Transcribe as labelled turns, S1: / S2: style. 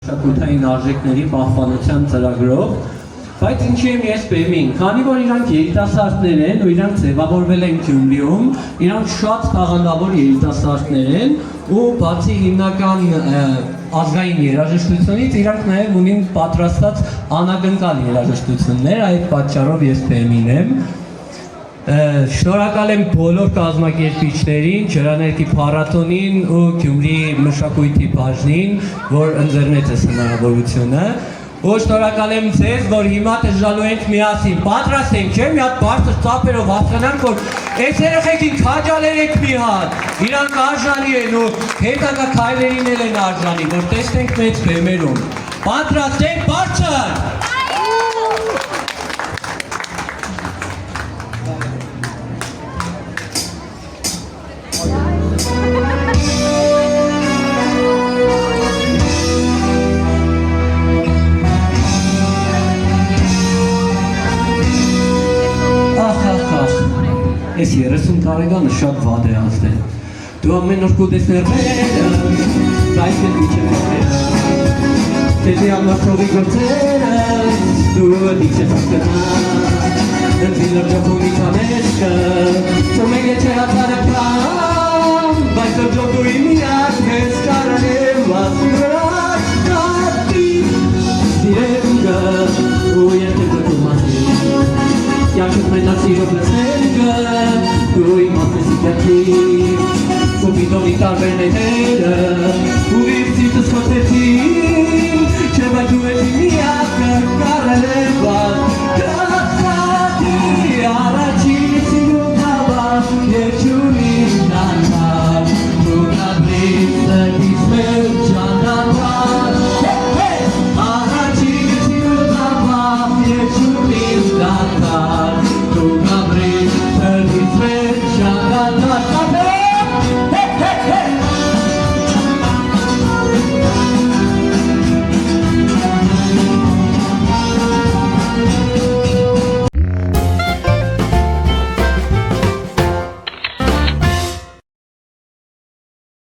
S1: մշակութային արժեքների պահպանության ծրագրով, բայց ինչի եմ ես բեմին, քանի որ իրանք երիտասարդներ են ու իրանք ձևավորվել են Գյումրիում, իրանք շատ տաղանդավոր երիտասարդներ են ու բացի հիմնական ազգային երաժշտությունից իրանք նաև ունին պատրաստած անագնկալ երաժշտություններ, այդ պատճառով ես բեմին եմ։ Շնորհակալ եմ բոլոր կազմակերպիչներին, Ջրաներկի փառատոնին ու Գյումրիի մշակույթի բաժնին, որ ընձեռնեց հնարավորությունը։ Ու շնորհակալ եմ ձեզ, որ հիմա դժալու ենք միասին, պատրաստ ենք, չէ՞, մի հատ բարձր ծափերով հասկանանք, որ այս երեխեքին քաջալերեք մի հատ, իրանք արժանի են ու հետագա քայլերին էլ են արժանի, որ տեսնենք մեծ բեմերում։ Պատրաստ եք, բարձր։ Ես 30 տարեկանը շատ վատ է անցնել։ Դու ամեն օր կուտեսներ մերը, բայց էլ միջև մերը։ Տեզի համար ծովի գործերը, դու դիքսես ասկնա։ Դնցի լրջապունի չանեշկը, ծոմեկ է չէ հացարը պլան, բայց լրջոպուի միակ մեզ կարան եմ ասուրը։